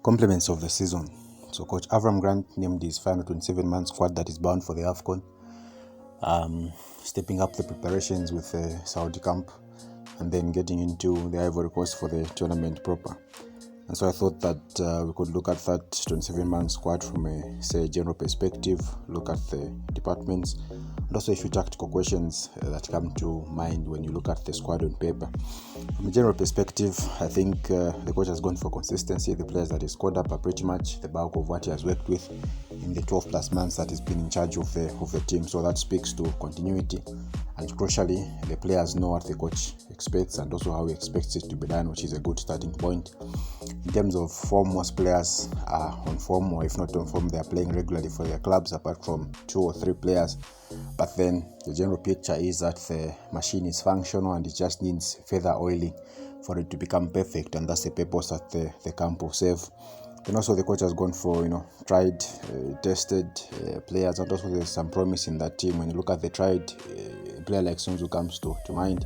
Compliments of the season. So Coach Avram Grant named his 527-man squad that is bound for the AFCON, stepping up the preparations with the Saudi camp and then getting into the Ivory Coast for the tournament proper. And so I thought that we could look at that 27-man squad from a general perspective, look at the departments, and also a few tactical questions that come to mind when you look at the squad on paper. From a general perspective, I think the coach has gone for consistency. The players that he squad up are pretty much the bulk of what he has worked with in the 12 plus months that he's been in charge of the team. So that speaks to continuity. And crucially, the players know what the coach expects and also how he expects it to be done, which is a good starting point. In terms of form, most players are on form, or if not on form, they are playing regularly for their clubs, apart from 2 or 3 players. But then the general picture is that the machine is functional and it just needs further oiling for it to become perfect, and that's the purpose that the camp will serve. Then also the coach has gone for tried, tested players, and also there's some promise in that team. When you look at the tried, a player like Sunzu comes to mind.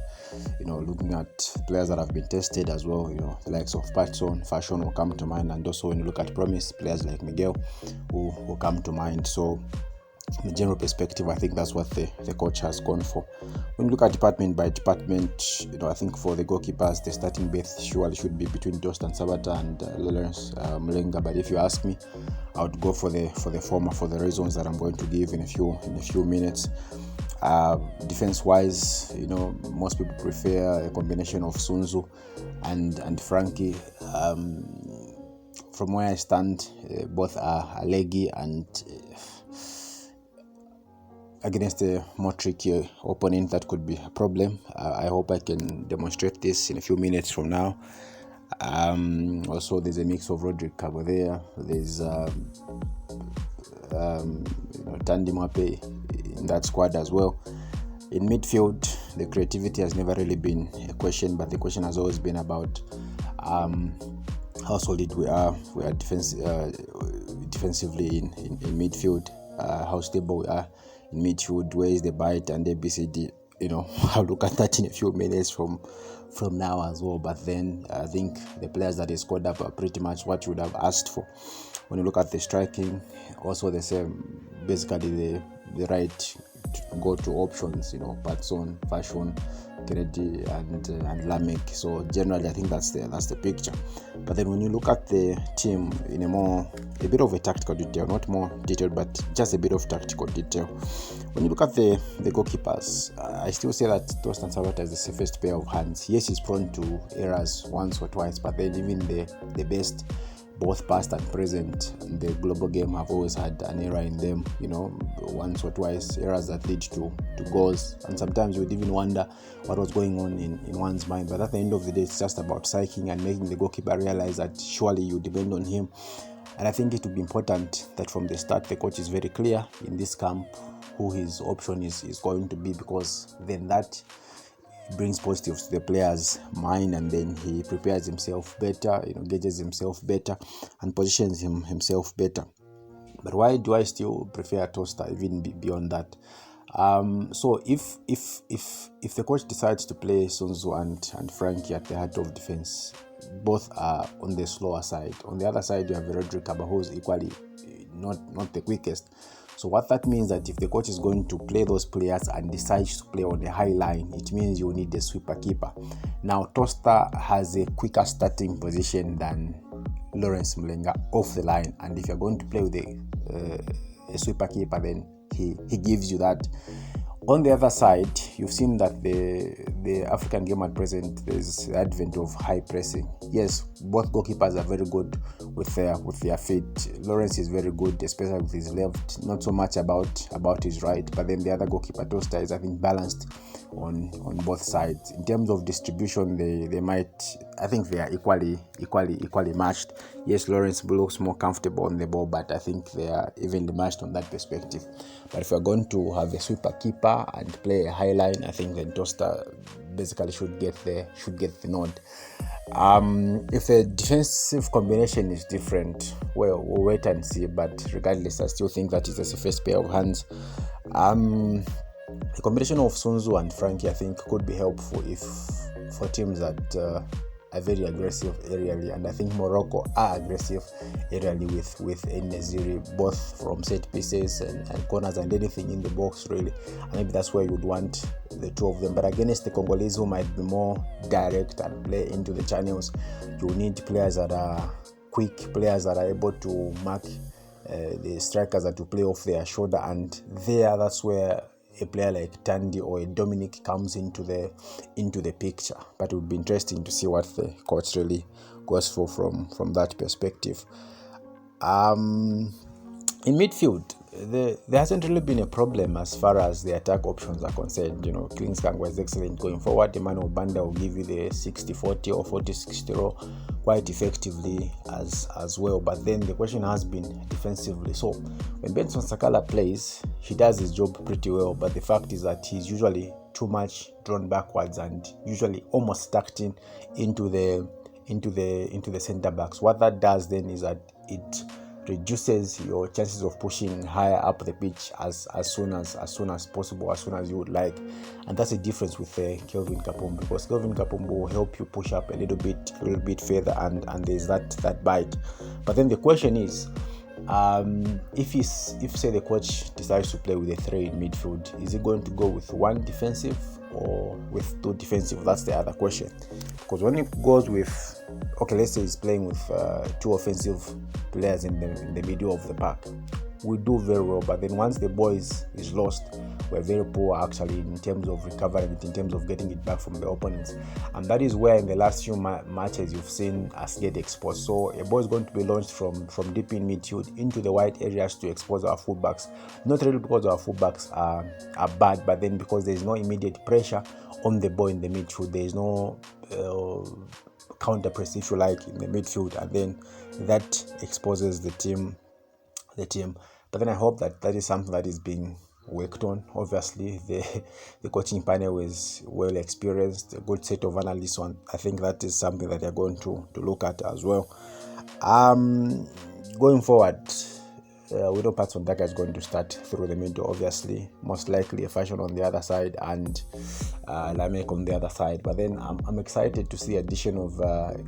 Looking at players that have been tested as well, the likes of Patson, Fashion will come to mind, and also when you look at promise, players like Miguel will come to mind. So from a general perspective, I think that's what the coach has gone for. When you look at department by department, I think for the goalkeepers, the starting berth surely should be between Dostan Sabata and Lawrence Mlenga. But if you ask me, I would go for the former for the reasons that I'm going to give in a few minutes. Defense-wise, most people prefer a combination of Sunzu and Frankie. From where I stand, both are leggy and against a more tricky opponent that could be a problem. I hope I can demonstrate this in a few minutes from now. Also, there's a mix of Roderick Cabo there. There's Tandy Mape in that squad as well. In midfield, the creativity has never really been a question, but the question has always been about how solid we are. We are defensively in midfield, how stable we are in midfield, where is the bite and ABCD. I'll look at that in a few minutes from now as well. But then I think the players that he scored up are pretty much what you would have asked for. When you look at the striking, also the same, basically the right go-to options, Patson, Fashion, Kennedy and Lamek. So generally I think that's the picture. But then when you look at the team in a bit of a tactical detail, not more detailed, but just a bit of tactical detail. When you look at the goalkeepers, I still say that Dostan Sabata is the safest pair of hands. Yes, he's prone to errors once or twice, but then even the best, both past and present, in the global game have always had an error in them, once or twice, errors that lead to goals. And sometimes you would even wonder what was going on in one's mind. But at the end of the day, it's just about psyching and making the goalkeeper realize that surely you depend on him. And I think it would be important that from the start, the coach is very clear in this camp who his option is going to be, because then that brings positive to the player's mind, and then he prepares himself better, gauges himself better and positions himself better. But why do I still prefer Toaster even beyond that? So if the coach decides to play Sunzu and Frankie at the heart of defense, both are on the slower side. On the other side, you have Roderick Cabo, who's equally not the quickest. So what that means that if the coach is going to play those players and decides to play on the high line, it means you need a sweeper keeper. Now, Toaster has a quicker starting position than Lawrence Mlenga off the line, and if you're going to play with a sweeper keeper, then he gives you that. On the other side, you've seen that the African game at present, there's the advent of high pressing. Yes, both goalkeepers are very good with their feet. Lawrence is very good, especially with his left. Not so much about his right, but then the other goalkeeper, Toaster, is I think balanced on both sides. In terms of distribution, I think they are equally matched. Yes, Lawrence looks more comfortable on the ball, but I think they are evenly matched on that perspective. But if you're going to have a sweeper keeper and play a high line, I think then Toaster basically should get the nod. If the defensive combination is different, well, we'll wait and see. But regardless, I still think that is the safest pair of hands. A combination of Sunzu and Frankie, I think, could be helpful for teams that very aggressive aerially, and I think Morocco are aggressive aerially with En-Nesyri, both from set pieces and corners and anything in the box really. And maybe that's where you would want the two of them. But against the Congolese, who might be more direct and play into the channels, you need players that are quick, players that are able to mark the strikers that to play off their shoulder, and that's where a player like Tandy or a Dominic comes into the picture. But it would be interesting to see what the coach really goes for from that perspective. In midfield, there hasn't really been a problem as far as the attack options are concerned. Kingskangwa is excellent going forward. Emmanuel Banda will give you the 60-40 or 40-60 role quite effectively as well. But then the question has been defensively. So when Benson Sakala plays, he does his job pretty well. But the fact is that he's usually too much drawn backwards and usually almost tucked into the center backs. What that does then is that it reduces your chances of pushing higher up the pitch as soon as possible, as soon as you would like. And that's the difference with Kelvin Kapombe, because Kelvin Kapombe will help you push up a little bit further, and there's that bite. But then the question is, if say the coach decides to play with a 3 in midfield, is he going to go with 1 defensive or with 2 defensive? That's the other question. Because when it goes with, let's say he's playing with 2 offensive players in the middle of the pack, we do very well. But then once the ball is lost, we're very poor actually in terms of recovering it, in terms of getting it back from the opponents. And that is where in the last few matches you've seen us get exposed. So a ball is going to be launched from deep in midfield into the wide areas to expose our fullbacks. Not really because our fullbacks are bad, but then because there is no immediate pressure on the ball in the midfield. There is no counter press, if you like, in the midfield, and then that exposes the team. But then I hope that is something that is being worked on. Obviously, the coaching panel is well experienced, a good set of analysts. I think that is something that they're going to look at as well. Going forward, we know Patson Daka is going to start through the middle, obviously, most likely a Fashion on the other side and Lamek on the other side. But then I'm excited to see the addition of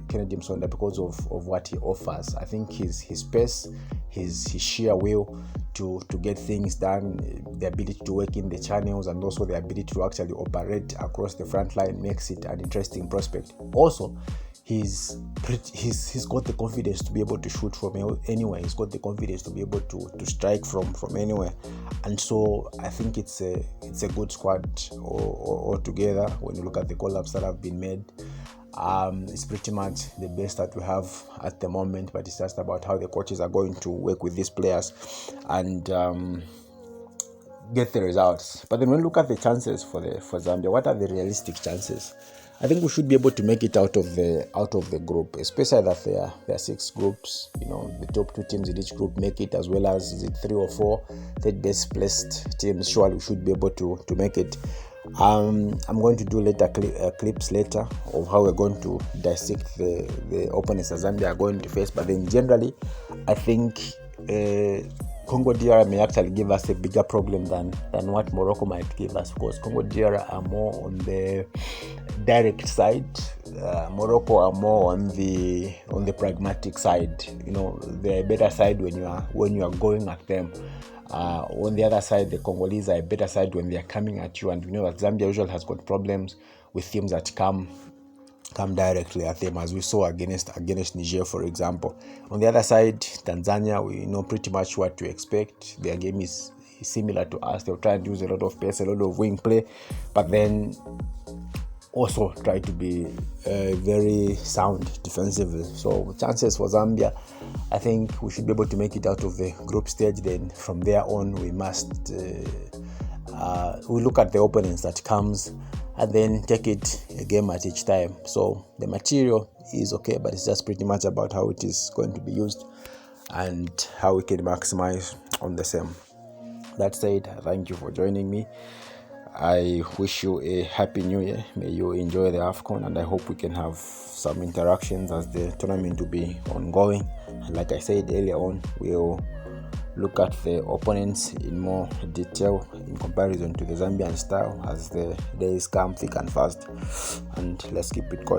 Kennedy Msonda because of what he offers. I think his pace, his sheer will to get things done, the ability to work in the channels, and also the ability to actually operate across the front line makes it an interesting prospect. Also, he's got the confidence to be able to shoot from anywhere. He's got the confidence to be able to strike from anywhere, and so I think it's a good squad altogether. When you look at the call-ups that have been made, it's pretty much the best that we have at the moment. But it's just about how the coaches are going to work with these players and get the results. But then when you look at the chances for Zambia, what are the realistic chances? I think we should be able to make it out of the group, especially that there are 6 groups. The top 2 teams in each group make it, as well as 3 or 4 third best placed teams. Surely we should be able to make it. I'm going to do clips later of how we're going to dissect the opponents that Zambia are going to face. But then generally, I think Congo DR may actually give us a bigger problem than what Morocco might give us, because Congo DR are more on the direct side. Morocco are more on the pragmatic side. They're a better side when you are going at them. On the other side, the Congolese are a better side when they are coming at you, and we know that Zambia usually has got problems with teams that come directly at them, as we saw against Niger, for example. On the other side, Tanzania, we know pretty much what to expect. Their game is similar to us. They'll try and use a lot of pace, a lot of wing play, but then also try to be very sound defensively. So chances for Zambia, I think we should be able to make it out of the group stage. Then from there on, we must we look at the opponents that comes and then take it a game at each time. So the material is okay, but it's just pretty much about how it is going to be used and how we can maximize on the same. That said, thank you for joining me. I wish you a happy new year. May you enjoy the AFCON, and I hope we can have some interactions as the tournament will be ongoing. And like I said earlier on, we'll look at the opponents in more detail in comparison to the Zambian style as the days come thick and fast, and let's keep it going.